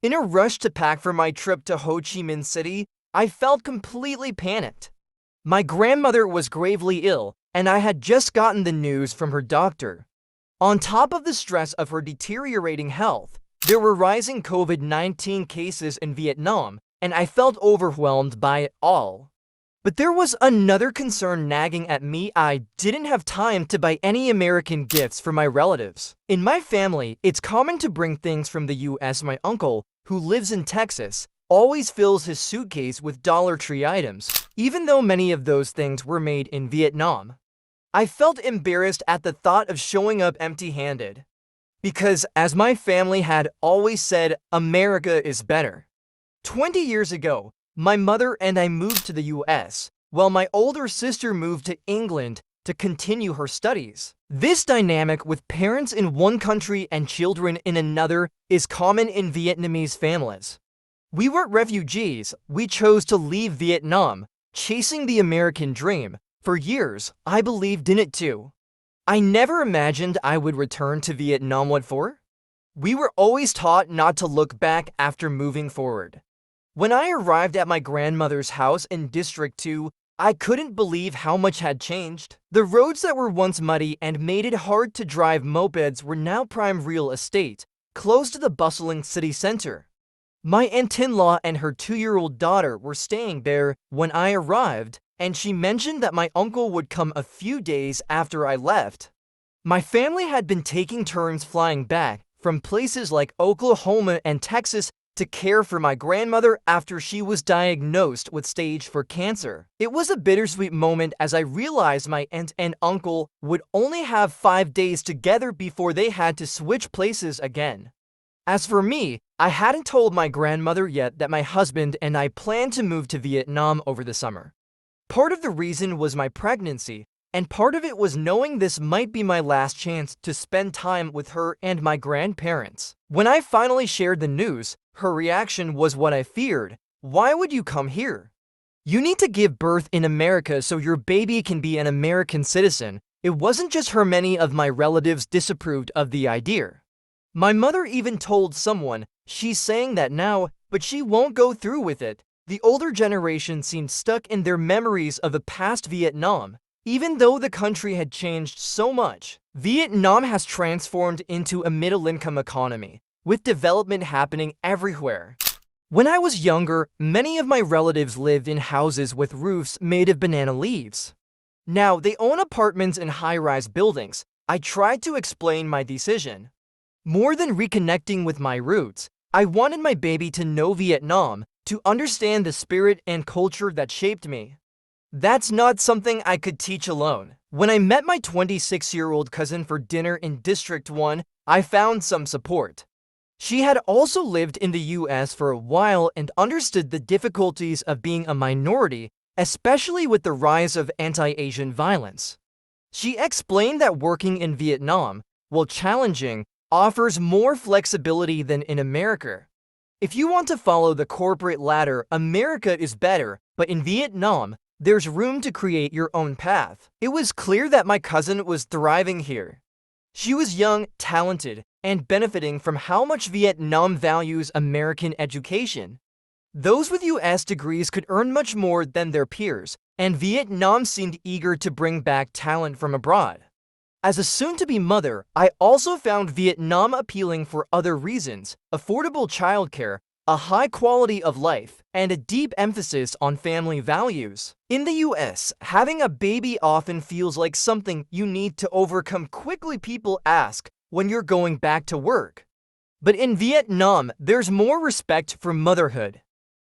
In a rush to pack for my trip to Ho Chi Minh City, I felt completely panicked. My grandmother was gravely ill, and I had just gotten the news from her doctor. On top of the stress of her deteriorating health, there were rising COVID-19 cases in Vietnam, and I felt overwhelmed by it all. But there was another concern nagging at me. I didn't have time to buy any American gifts for my relatives. In my family, it's common to bring things from the US. My uncle, who lives in Texas, always fills his suitcase with Dollar Tree items, even though many of those things were made in Vietnam. I felt embarrassed at the thought of showing up empty-handed. Because, as my family had always said, America is better. 20 years ago, my mother and I moved to the US, while my older sister moved to England to continue her studies. This dynamic with parents in one country and children in another is common in Vietnamese families. We weren't refugees, we chose to leave Vietnam, chasing the American dream. For years, I believed in it too. I never imagined I would return to Vietnam. What for? We were always taught not to look back after moving forward. When I arrived at my grandmother's house in District 2, I couldn't believe how much had changed. The roads that were once muddy and made it hard to drive mopeds were now prime real estate, close to the bustling city center. My aunt-in-law and her 2-year-old daughter were staying there when I arrived, and she mentioned that my uncle would come a few days after I left. My family had been taking turns flying back from places like Oklahoma and Texas to care for my grandmother after she was diagnosed with stage 4 cancer. It was a bittersweet moment as I realized my aunt and uncle would only have 5 days together before they had to switch places again. As for me, I hadn't told my grandmother yet that my husband and I planned to move to Vietnam over the summer. Part of the reason was my pregnancy, and part of it was knowing this might be my last chance to spend time with her and my grandparents. When I finally shared the news, her reaction was what I feared. Why would you come here? You need to give birth in America so your baby can be an American citizen. It wasn't just her, many of my relatives disapproved of the idea. My mother even told someone she's saying that now, but she won't go through with it. The older generation seemed stuck in their memories of the past Vietnam. Even though the country had changed so much, Vietnam has transformed into a middle-income economy, with development happening everywhere. When I was younger, many of my relatives lived in houses with roofs made of banana leaves. Now, they own apartments in high-rise buildings. I tried to explain my decision. More than reconnecting with my roots, I wanted my baby to know Vietnam, to understand the spirit and culture that shaped me. That's not something I could teach alone. When I met my 26-year-old cousin for dinner in District 1, I found some support. She had also lived in the US for a while and understood the difficulties of being a minority, especially with the rise of anti-Asian violence. She explained that working in Vietnam, while challenging, offers more flexibility than in America. If you want to follow the corporate ladder, America is better, but in Vietnam, there's room to create your own path. It was clear that my cousin was thriving here. She was young, talented, and benefiting from how much Vietnam values American education. Those with US degrees could earn much more than their peers, and Vietnam seemed eager to bring back talent from abroad. As a soon-to-be mother, I also found Vietnam appealing for other reasons: affordable childcare, a high quality of life, and a deep emphasis on family values. In the US, having a baby often feels like something you need to overcome quickly. People ask when you're going back to work. But in Vietnam, there's more respect for motherhood.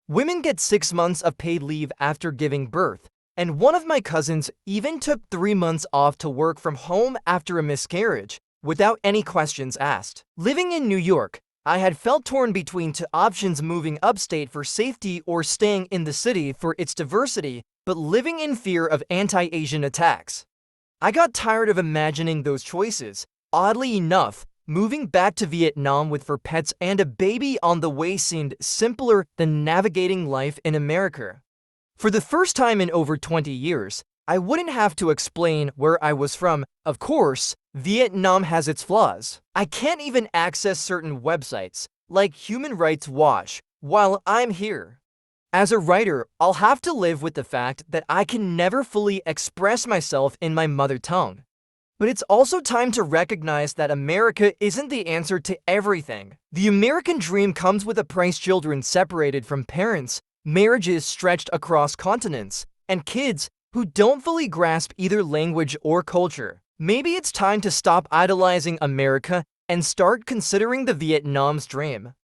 Women get 6 months of paid leave after giving birth, and one of my cousins even took 3 months off to work from home after a miscarriage, without any questions asked. Living in New York, I had felt torn between two options: moving upstate for safety or staying in the city for its diversity, but living in fear of anti-Asian attacks. I got tired of imagining those choices. Oddly enough, moving back to Vietnam with 4 pets and a baby on the way seemed simpler than navigating life in America. For the first time in over 20 years, I wouldn't have to explain where I was from. Of course, Vietnam has its flaws. I can't even access certain websites. like Human Rights Watch, while I'm here. As a writer, I'll have to live with the fact that I can never fully express myself in my mother tongue. But it's also time to recognize that America isn't the answer to everything. The American dream comes with a price: children separated from parents, marriages stretched across continents, and kids who don't fully grasp either language or culture. Maybe it's time to stop idolizing America and start considering the Vietnam's dream.